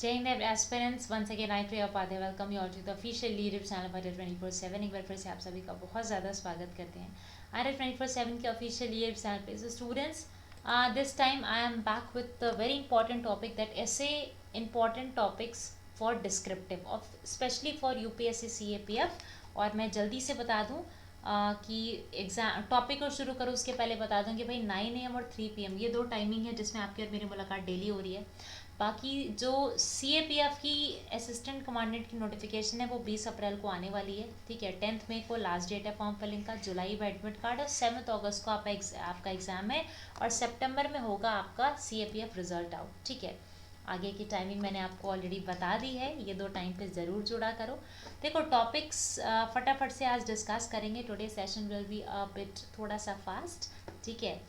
जय Hind aspirants, once again I Priya Upadhyay welcome you all to the official leader channel पर 24/7। एक बार फिर से आप सभी का बहुत ज़्यादा स्वागत करते हैं आर 24/7 के ऑफिशियल लीडर चैनल पे। So students, this time I am back with a very important topic that ऐसे important topics for descriptive of specially for UPSC CAPF। और मैं जल्दी से बता दूं कि एग्जाम टॉपिक को शुरू करूँ उसके पहले बता दूं कि भाई 9 AM और 3 PM ये दो टाइमिंग है जिसमें आपकी और मेरी मुलाकात डेली हो रही है। बाकी जो CAPF की असिस्टेंट कमांडेंट की नोटिफिकेशन है वो 20 अप्रैल को आने वाली है। ठीक है, 10 मई को लास्ट डेट है फॉर्म फिलिंग का, जुलाई में एडमिट कार्ड और 7 अगस्त को आपका एग्ज़ाम है और सितंबर में होगा आपका CAPF रिजल्ट आउट। ठीक है, आगे की टाइमिंग मैंने आपको ऑलरेडी बता दी है, ये दो टाइम पे ज़रूर जुड़ा करो। देखो टॉपिक्स फटाफट से आज डिस्कस करेंगे। Today session will be a bit थोड़ा सा फास्ट। ठीक है,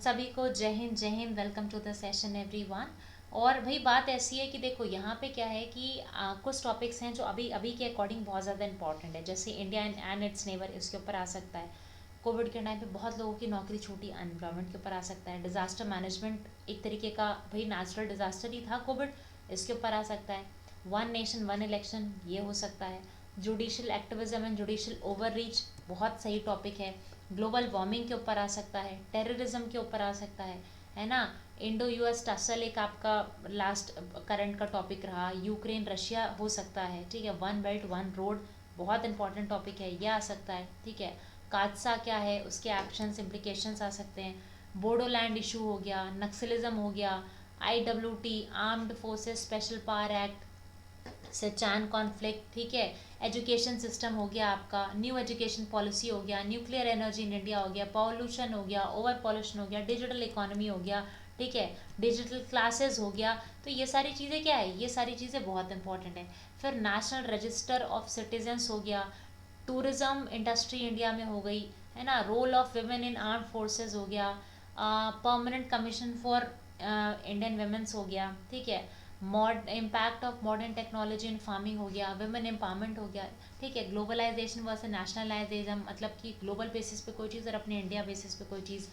सभी को जय हिंद जय Hind, welcome to the session everyone. और भाई बात ऐसी है कि देखो यहाँ पे क्या है कि कुछ टॉपिक्स हैं जो अभी अभी के अकॉर्डिंग बहुत ज़्यादा इंपॉर्टेंट है, जैसे इंडिया एंड इट्स नेबर, इसके ऊपर आ सकता है। कोविड के टाइम पे बहुत लोगों की नौकरी छूटी, अनएम्प्लॉयमेंट के ऊपर आ सकता है। डिजास्टर मैनेजमेंट एक तरीके का भाई नेचुरल डिजास्टर ही था कोविड, इसके ऊपर आ सकता है। वन नेशन वन इलेक्शन ये हो सकता है। Judicial activism and judicial over reach बहुत सही टॉपिक है। ग्लोबल वार्मिंग के ऊपर आ सकता है, टेररिज्म के ऊपर आ सकता है ना। इंडो यूएस टसल एक आपका लास्ट करंट का टॉपिक रहा। यूक्रेन रशिया हो सकता है। ठीक है, वन बेल्ट वन रोड बहुत इंपॉर्टेंट टॉपिक है, यह आ सकता है। ठीक है, कादसा क्या है, उसके एक्शंस इम्प्लीकेशंस आ सकते हैं। बोडोलैंड इशू हो गया, नक्सलिज्म हो गया, IWT armed forces special power act, Sachan conflict. ठीक है, एजुकेशन सिस्टम हो गया आपका, न्यू एजुकेशन पॉलिसी हो गया, न्यूक्लियर एनर्जी इन इंडिया हो गया, पॉल्यूशन हो गया, ओवर पॉल्यूशन हो गया, डिजिटल इकोनॉमी हो गया। ठीक है, डिजिटल क्लासेस हो गया। तो ये सारी चीज़ें क्या है, ये सारी चीज़ें बहुत इंपॉर्टेंट है। फिर नेशनल रजिस्टर ऑफ सिटीजन्स हो गया, टूरिज्म इंडस्ट्री इंडिया में हो गई, है ना। Role of women in arm forces हो गया, permanent commission for Indian womens हो गया। ठीक है, impact of modern technology in farming हो गया, वुमेन एम्पावरमेंट हो गया। ठीक है, ग्लोबलाइजेशन वर्सेस नेशनलाइजेशन, मतलब कि ग्लोबल बेसिस पे कोई चीज़ और अपने इंडिया बेसिस पे कोई चीज़।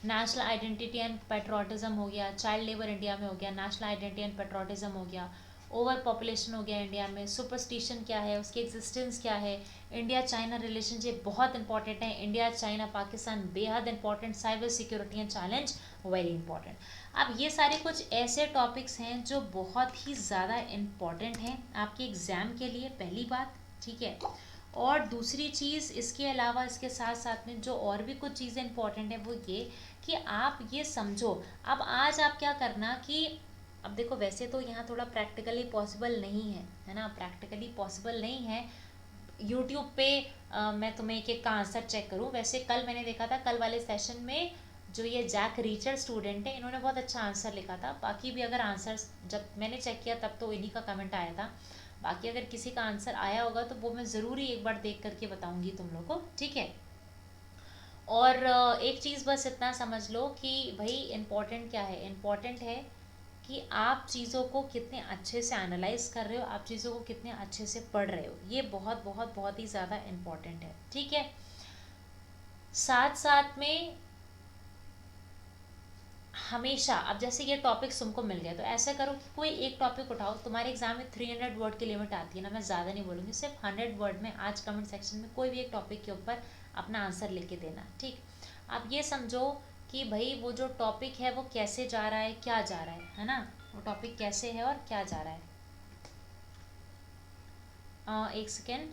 नेशनल आइडेंटिटी एंड पेट्रोटिज्म हो गया, चाइल्ड लेबर इंडिया में हो गया, नेशनल आइडेंटिटी एंड पेट्रोटिज्म हो गया। ओवर पॉपुलेशन हो गया इंडिया में, सुपरस्टिशन क्या है, उसकी एग्जिस्टेंस क्या है। इंडिया चाइना रिलेशनशिप बहुत इंपॉर्टेंट है, इंडिया चाइना पाकिस्तान बेहद important, cyber security and challenge very important. अब ये सारे कुछ ऐसे टॉपिक्स हैं जो बहुत ही ज़्यादा इम्पॉर्टेंट हैं आपके एग्ज़ाम के लिए, पहली बात। ठीक है, और दूसरी चीज़ इसके अलावा इसके साथ साथ में जो और भी कुछ चीज़ें इंपॉर्टेंट है वो ये कि आप ये समझो। अब आज आप क्या करना कि अब देखो वैसे तो यहाँ थोड़ा प्रैक्टिकली पॉसिबल नहीं है ना, प्रैक्टिकली पॉसिबल नहीं है यूट्यूब पे मैं तुम्हें एक एक का आंसर चेक करूँ। वैसे कल मैंने देखा था, कल वाले सेशन में जो ये जैक रीचर स्टूडेंट है इन्होंने बहुत अच्छा आंसर लिखा था। बाकी भी अगर आंसर जब मैंने चेक किया तब तो इन्हीं का कमेंट आया था। बाकी अगर किसी का आंसर आया होगा तो वो मैं ज़रूर ही एक बार देख करके बताऊंगी तुम लोग को। ठीक है, और एक चीज़ बस इतना समझ लो कि भाई इम्पोर्टेंट क्या है, इम्पोर्टेंट है कि आप चीज़ों को कितने अच्छे से एनालाइज कर रहे हो, आप चीज़ों को कितने अच्छे से पढ़ रहे हो, ये बहुत बहुत बहुत ही ज़्यादा इम्पोर्टेंट है। ठीक है, साथ साथ में हमेशा अब जैसे ये टॉपिक तुमको मिल गया तो ऐसा करो कि कोई एक टॉपिक उठाओ। तुम्हारे एग्जाम में 300 वर्ड की लिमिट आती है ना, मैं ज़्यादा नहीं बोलूँगी, सिर्फ 100 वर्ड में आज कमेंट सेक्शन में कोई भी एक टॉपिक के ऊपर अपना आंसर लिख के देना। ठीक, आप ये समझो कि भाई वो जो टॉपिक है वो कैसे जा रहा है, क्या जा रहा है ना, वो टॉपिक कैसे है और क्या जा रहा है। एक सेकेंड।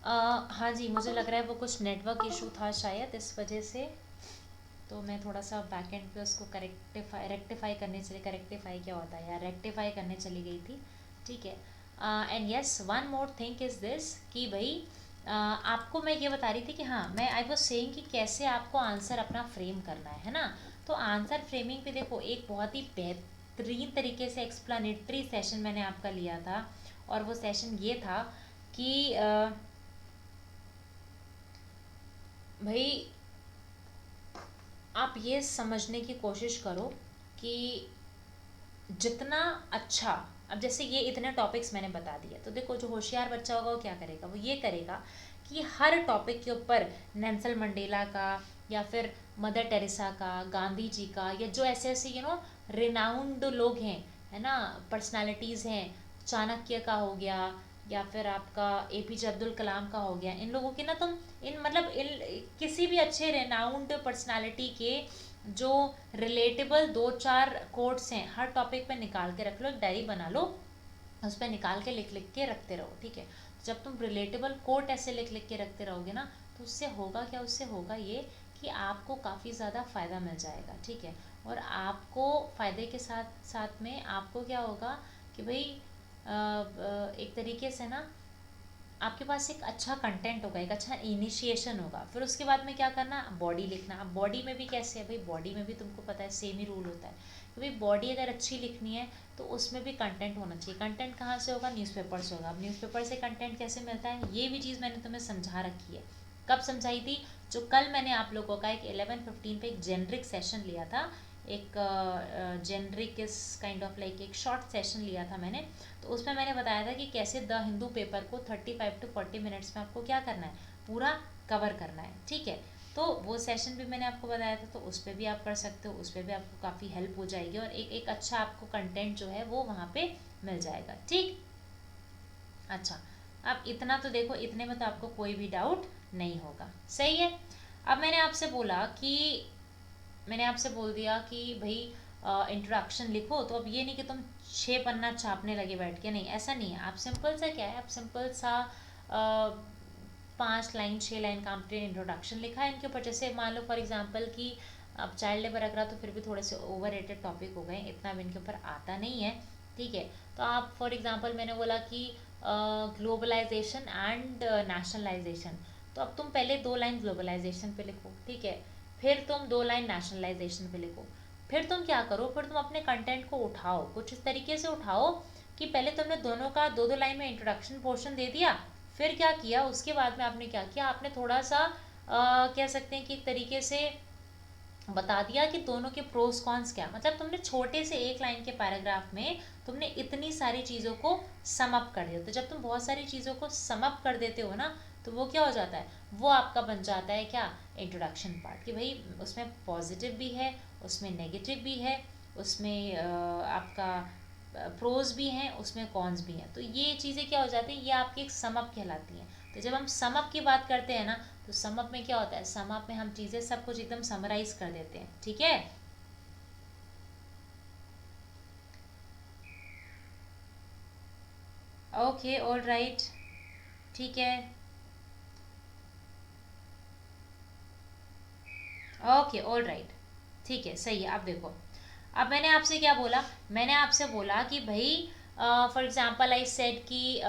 हाँ जी, मुझे लग रहा है वो कुछ नेटवर्क इशू था शायद, इस वजह से। तो मैं थोड़ा सा बैक एंड पे उसको रेक्टिफाई करने चली, करेक्टिफाई क्या होता है यार, रेक्टिफाई करने चली गई थी। ठीक है। And yes, one more thing is this कि भाई आपको मैं ये बता रही थी कि हाँ, मैं आई वॉज सेइंग कि कैसे आपको आंसर अपना फ्रेम करना है ना। तो आंसर फ्रेमिंग पे देखो, एक बहुत ही बेहतरीन तरीके से एक्सप्लेनेटरी सेशन मैंने आपका लिया था। और वो सेशन ये था कि भाई आप ये समझने की कोशिश करो कि जितना अच्छा, अब जैसे ये इतने टॉपिक्स मैंने बता दिए, तो देखो जो होशियार बच्चा होगा वो क्या करेगा, वो ये करेगा कि हर टॉपिक के ऊपर नेल्सन मंडेला का, या फिर मदर टेरेसा का, गांधी जी का, या जो ऐसे ऐसे रिनाउंड लोग हैं, है ना, पर्सनालिटीज़ हैं, चाणक्य का हो गया, या फिर आपका एपीजे अब्दुल कलाम का हो गया, इन लोगों के ना तुम इन मतलब इन किसी भी अच्छे रेनाउंड पर्सनालिटी के जो रिलेटेबल दो चार कोट्स हैं हर टॉपिक पे निकाल के रख लो, एक डायरी बना लो, उस पर निकाल के लिख लिख के रखते रहो। ठीक है। जब तुम रिलेटेबल कोट ऐसे लिख लिख के रखते रहोगे ना, तो उससे होगा क्या, उससे होगा ये कि आपको काफ़ी ज़्यादा फ़ायदा मिल जाएगा। ठीक है। और आपको फ़ायदे के साथ साथ में आपको क्या होगा कि भाई एक तरीके से ना आपके पास एक अच्छा कंटेंट होगा, एक अच्छा इनिशिएशन होगा। फिर उसके बाद में क्या करना, बॉडी लिखना। अब बॉडी में भी कैसे है भाई, बॉडी में भी तुमको पता है सेम ही रूल होता है कि भाई बॉडी अगर अच्छी लिखनी है तो उसमें भी कंटेंट होना चाहिए। कंटेंट कहाँ से होगा, न्यूज़पेपर से होगा। अब न्यूज़पेपर से कंटेंट कैसे मिलता है, ये भी चीज़ मैंने तुम्हें समझा रखी है। कब समझाई थी, जो कल मैंने आप लोगों का एक 11:15 पे एक जेनरिक सेशन लिया था, एक जेनरिक इस काइंड ऑफ लाइक एक शॉर्ट सेशन लिया था मैंने। तो उसमें मैंने बताया था कि कैसे द हिंदू पेपर को 35 to 40 मिनट्स में आपको क्या करना है, पूरा कवर करना है। ठीक है। तो वो सेशन भी मैंने आपको बताया था, तो उस पर भी आप कर सकते हो, उस पर भी आपको काफ़ी हेल्प हो जाएगी, और एक एक अच्छा आपको कंटेंट जो है वो वहाँ पे मिल जाएगा। ठीक। अच्छा। अब इतना तो देखो, इतने में तो आपको कोई भी डाउट नहीं होगा। सही है। अब मैंने आपसे बोल दिया कि भाई इंट्रोडक्शन लिखो, तो अब ये नहीं कि तुम 6 पन्ना छापने लगे बैठ के, नहीं, ऐसा नहीं है। आप सिंपल सा क्या है, आप सिंपल सा 5 लाइन 6 लाइन का आपने इंट्रोडक्शन लिखा है इनके ऊपर। जैसे मान लो फॉर एग्जांपल कि अब चाइल्ड लेबर रख रहा, तो फिर भी थोड़े से ओवर रेटेड टॉपिक हो गए, इतना भी इनके ऊपर आता नहीं है। ठीक है। तो आप फॉर एग्जांपल मैंने बोला कि ग्लोबलाइजेशन एंड नेशनलाइजेशन, तो अब तुम पहले 2 लाइन ग्लोबलाइजेशन पे लिखो। ठीक है। फिर तुम 2 लाइन नेशनलाइजेशन पे लिखो। फिर तुम क्या करो, फिर तुम अपने कंटेंट को उठाओ, कुछ इस तरीके से उठाओ कि पहले तुमने दोनों का 2-2 लाइन में इंट्रोडक्शन पोर्शन दे दिया। फिर क्या किया, उसके बाद में आपने क्या किया, आपने थोड़ा सा कह सकते हैं कि एक तरीके से बता दिया कि दोनों के प्रोस कॉन्स क्या, मतलब तुमने छोटे से 1 लाइन के पैराग्राफ में तुमने इतनी सारी चीज़ों को सम अप कर दिया। तो जब तुम बहुत सारी चीज़ों को सम अप कर देते हो ना, तो वो क्या हो जाता है, वो आपका बन जाता है क्या, इंट्रोडक्शन पार्ट। कि भाई उसमें पॉजिटिव भी है, उसमें नेगेटिव भी है, उसमें आपका प्रोज भी हैं, उसमें कॉन्स भी हैं। तो ये चीज़ें क्या हो जाती हैं, ये आपकी एक सम अप कहलाती हैं। तो जब हम सम अप की बात करते हैं ना, तो सम अप में क्या होता है, सम अप में हम चीज़ें सब कुछ एकदम समराइज कर देते हैं। ठीक है। Okay, all right. ठीक है। Okay, all right. ठीक है, सही है। अब देखो, अब मैंने आपसे क्या बोला, मैंने आपसे बोला कि भाई फॉर एग्जांपल आई सेड कि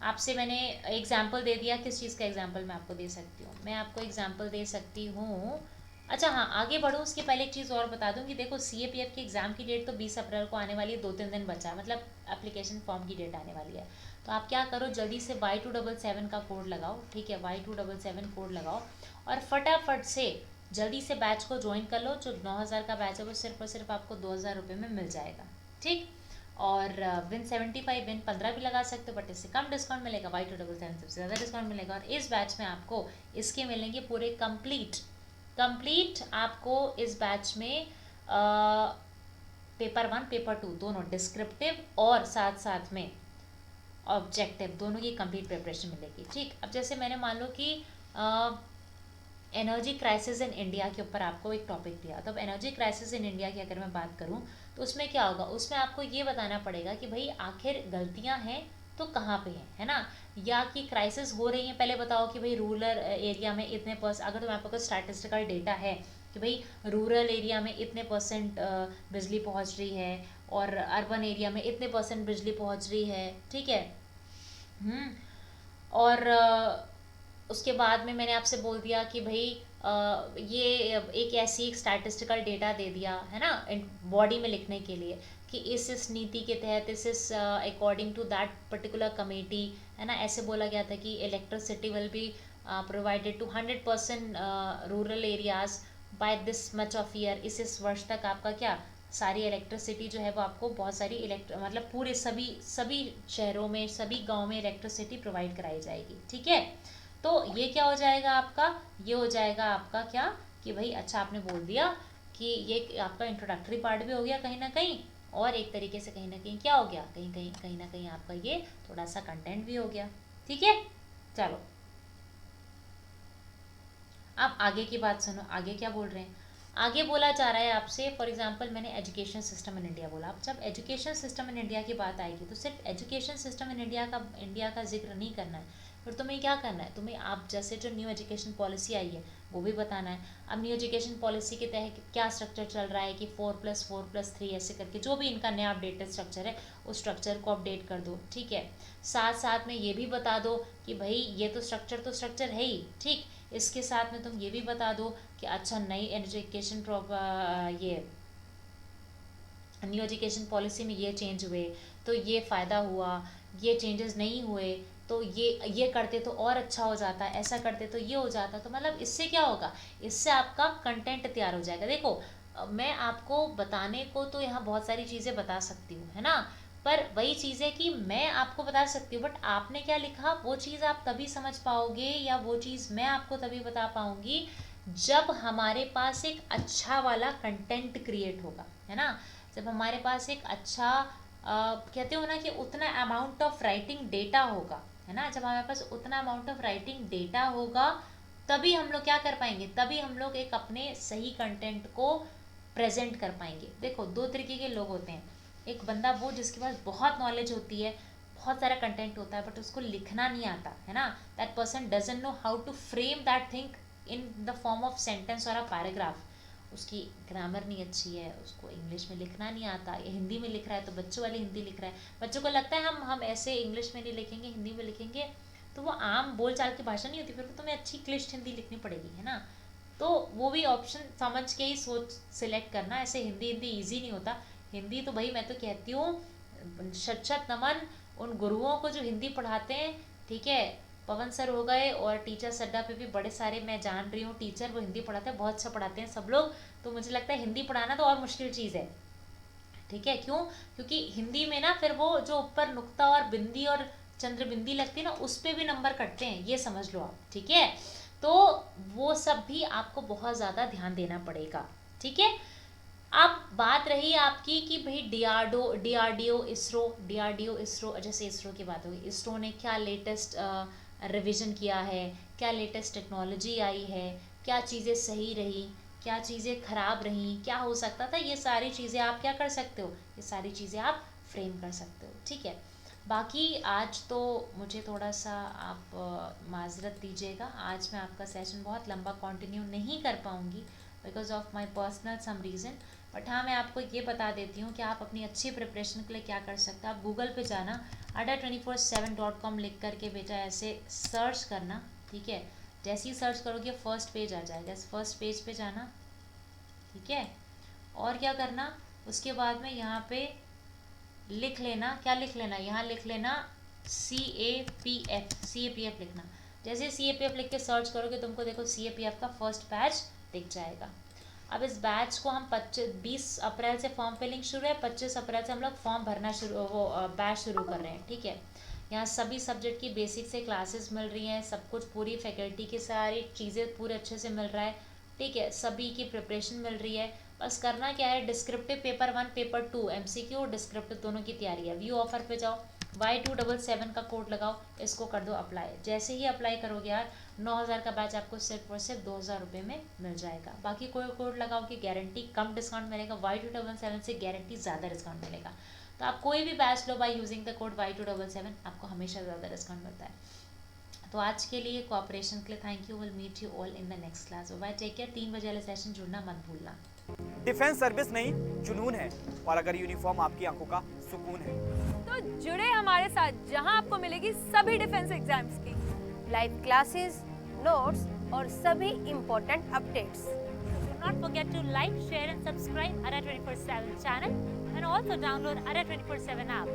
आपसे मैंने एग्जांपल दे दिया। किस चीज़ का एग्जांपल मैं आपको दे सकती हूँ, मैं आपको एग्जांपल दे सकती हूँ। अच्छा हाँ, आगे बढ़ो उसके पहले एक चीज़ और बता दूँ कि देखो CAPF की एग्ज़ाम की डेट तो 20 अप्रैल को आने वाली है, 2-3 दिन बचा है, मतलब एप्लीकेशन फॉर्म की डेट आने वाली है। तो आप क्या करो, जल्दी से Y277 का कोड लगाओ। ठीक है, Y277 कोड लगाओ, और फटाफट से जल्दी से बैच को ज्वाइन कर लो। जो 9,000 का बैच है वो सिर्फ और सिर्फ आपको 2,000 रुपये में मिल जाएगा। ठीक। और Win75 Win15 भी लगा सकते हो, बट इससे कम डिस्काउंट मिलेगा। Y277 सबसे ज़्यादा डिस्काउंट मिलेगा, और इस बैच में आपको इसके मिलेंगे पूरे कंप्लीट आपको इस बैच में पेपर 1 पेपर 2 दोनों डिस्क्रिप्टिव और साथ साथ में ऑब्जेक्टिव दोनों की कंप्लीट प्रिपरेशन मिलेगी। ठीक। अब जैसे मैंने मान लो कि एनर्जी क्राइसिस इन इंडिया के ऊपर आपको एक टॉपिक दिया, तो अब एनर्जी क्राइसिस इन इंडिया की अगर मैं बात करूं, तो उसमें क्या होगा, उसमें आपको ये बताना पड़ेगा कि भाई आखिर गलतियां हैं तो कहाँ पे है ना, या कि क्राइसिस हो रही है, पहले बताओ कि भाई रूरल एरिया में इतने अगर तुम्हारे पास स्टैटिस्टिकल डेटा है कि भाई रूरल एरिया में इतने परसेंट बिजली पहुंच रही है और अर्बन एरिया में इतने परसेंट बिजली पहुंच रही है, ठीक है। हम्म। और उसके बाद में मैंने आपसे बोल दिया कि भाई ये एक ऐसी एक स्टैटिस्टिकल डेटा दे दिया है ना बॉडी में लिखने के लिए कि इस नीति के तहत इस according to that particular committee, है ना, ऐसे बोला गया था कि electricity will be provided to 100% rural areas by this much of year, इस वर्ष तक आपका क्या सारी इलेक्ट्रिसिटी जो है वो आपको बहुत सारी मतलब पूरे सभी सभी शहरों में सभी गांव में इलेक्ट्रिसिटी प्रोवाइड कराई जाएगी, ठीक है। तो ये क्या हो जाएगा आपका, ये हो जाएगा आपका क्या कि भाई अच्छा आपने बोल दिया कि ये आपका इंट्रोडक्टरी पार्ट भी हो गया कहीं ना कहीं, और एक तरीके से कहीं ना कहीं क्या हो गया, कहीं ना कहीं आपका ये थोड़ा सा कंटेंट भी हो गया, ठीक है। चलो अब आगे की बात सुनो, आगे क्या बोल रहे हैं। आगे बोला जा रहा है आपसे, फॉर एग्जांपल मैंने एजुकेशन सिस्टम इन इंडिया बोला, अब जब एजुकेशन सिस्टम इन इंडिया की बात आएगी तो सिर्फ एजुकेशन सिस्टम इन इंडिया का जिक्र नहीं करना है, फिर तुम्हें क्या करना है, तुम्हें आप जैसे जो न्यू एजुकेशन पॉलिसी आई है वो भी बताना है। अब न्यू एजुकेशन पॉलिसी के तहत क्या स्ट्रक्चर चल रहा है कि 4+4+3 ऐसे करके जो भी इनका नया अपडेटेड स्ट्रक्चर है उस स्ट्रक्चर को अपडेट कर दो, ठीक है। साथ साथ में ये भी बता दो कि भाई ये तो स्ट्रक्चर है ही, ठीक। इसके साथ में तुम ये भी बता दो कि अच्छा नई एजुकेशन ये न्यू एजुकेशन पॉलिसी में ये चेंज हुए तो ये फ़ायदा हुआ, ये चेंजेस नहीं हुए तो ये करते तो और अच्छा हो जाता, ऐसा करते तो ये हो जाता, तो मतलब इससे क्या होगा, इससे आपका कंटेंट तैयार हो जाएगा। देखो मैं आपको बताने को तो यहाँ बहुत सारी चीज़ें बता सकती हूँ, है ना, पर वही चीज़ है कि मैं आपको बता सकती हूँ बट आपने क्या लिखा वो चीज़ आप तभी समझ पाओगे, या वो चीज़ मैं आपको तभी बता पाऊंगी जब हमारे पास एक अच्छा वाला कंटेंट क्रिएट होगा, है ना। जब हमारे पास एक अच्छा कहते हो ना कि उतना अमाउंट ऑफ राइटिंग डेटा होगा, है ना, जब हमारे पास उतना अमाउंट ऑफ राइटिंग डेटा होगा तभी हम लोग क्या कर पाएंगे, तभी हम लोग एक अपने सही कंटेंट को प्रेजेंट कर पाएंगे। देखो दो तरीके के लोग होते हैं, एक बंदा वो जिसके पास बहुत नॉलेज होती है, बहुत सारा कंटेंट होता है बट उसको लिखना नहीं आता, है ना, that person doesn't know how to frame that thing in the form of sentence और अ पैराग्राफ। उसकी ग्रामर नहीं अच्छी है, उसको इंग्लिश में लिखना नहीं आता, या हिंदी में लिख रहा है तो बच्चों वाली हिंदी लिख रहा है, बच्चों को लगता है हम ऐसे इंग्लिश में नहीं लिखेंगे हिंदी में लिखेंगे, तो वो आम बोल चाल की भाषा नहीं होती, फिर तो तुम्हें अच्छी क्लिष्ट हिंदी लिखनी पड़ेगी, है ना। तो वो भी ऑप्शन समझ के ही सोच सिलेक्ट करना, ऐसे हिंदी हिंदी ईजी नहीं होता। हिंदी तो भाई मैं तो कहती हूँ शत शत नमन उन गुरुओं को जो हिंदी पढ़ाते हैं, ठीक है। पवन सर हो गए और टीचर सड्डा पे भी बड़े सारे मैं जान रही हूँ टीचर, वो हिंदी पढ़ाते हैं, बहुत अच्छा पढ़ाते हैं सब लोग। तो मुझे लगता है हिंदी पढ़ाना तो और मुश्किल चीज़ है, ठीक है। क्यों, क्योंकि हिंदी में ना फिर वो जो ऊपर नुक्ता और बिंदी और चंद्र बिंदी लगती है ना उस पर भी नंबर कटते हैं, ये समझ लो आप, ठीक है। तो वो सब भी आपको बहुत ज़्यादा ध्यान देना पड़ेगा, ठीक है। अब बात रही आपकी कि भाई डीआरडीओ इसरो, जैसे इसरो की बात होगी, इसरो ने क्या लेटेस्ट रिवीजन किया है, क्या लेटेस्ट टेक्नोलॉजी आई है, क्या चीज़ें सही रही, क्या चीज़ें खराब रही, क्या हो सकता था, ये सारी चीज़ें आप क्या कर सकते हो, ये सारी चीज़ें आप फ्रेम कर सकते हो, ठीक है। बाकी आज तो मुझे थोड़ा सा आप माजरत दीजिएगा, आज मैं आपका सेशन बहुत लंबा कंटिन्यू नहीं कर पाऊँगी because of my personal some reason. But हाँ मैं आपको ये बता देती हूँ कि आप अपनी अच्छी प्रिपरेशन के लिए क्या कर सकते हैं। आप गूगल पे जाना adda247.com लिख करके बेटा ऐसे सर्च करना, ठीक है। जैसे ही सर्च करोगे फर्स्ट पेज आ जाएगा, इस फर्स्ट पेज पे जाना, ठीक है। और क्या करना, उसके बाद में यहाँ पे लिख लेना, क्या लिख लेना, यहाँ लिख लेना CAPF लिखना। जैसे CAPF लिख के सर्च करोगे तुमको देखो CAPF का फर्स्ट बैच दिख जाएगा। अब इस बैच को हम 20 अप्रैल से फॉर्म फिलिंग शुरू है, 25 अप्रैल से हम लोग फॉर्म भरना बैच शुरू कर रहे हैं, ठीक है। यहाँ सभी सब्जेक्ट की बेसिक से क्लासेस मिल रही हैं, सब कुछ पूरी फैकल्टी की सारी चीज़ें पूरे अच्छे से मिल रहा है, ठीक है। सभी की प्रिपरेशन मिल रही है, बस करना क्या है, descriptive paper 1 paper 2 MCQ descriptive दोनों की तैयारी है। व्यू ऑफर पे जाओ, Y277 का कोड लगाओ, इसको कर दो अप्लाई। जैसे ही अप्लाई करोगे यार 9000 का बैच आपको सिर्फ और सिर्फ 2000 रुपये में मिल जाएगा। बाकी कोई कोड लगाओ कि गारंटी कम डिस्काउंट मिलेगा, Y277 से गारंटी ज़्यादा डिस्काउंट मिलेगा। तो आप कोई भी batch low by using the code Y277, आपको हमेशा ज़्यादा डिस्काउंट मिलता है। तो आज के लिए कोऑपरेशन के लिए thank you. Will meet you all in the next class. Bye, take care. 3 बजे वाले सेशन जुड़ना मत भूलना। डिफेंस सर्विस नहीं, जुनून है। और अगर यूनिफॉर्म आपकी आंखों का सुकून है तो जुड़े हमारे साथ, जहां आपको मिलेगी सभी डिफेंस एग्जाम्स की लाइव क्लासेस, नोट्स और सभी important updates. Do not forget to like, share and subscribe ARA 24/7 channel and also download ARA 24/7 app.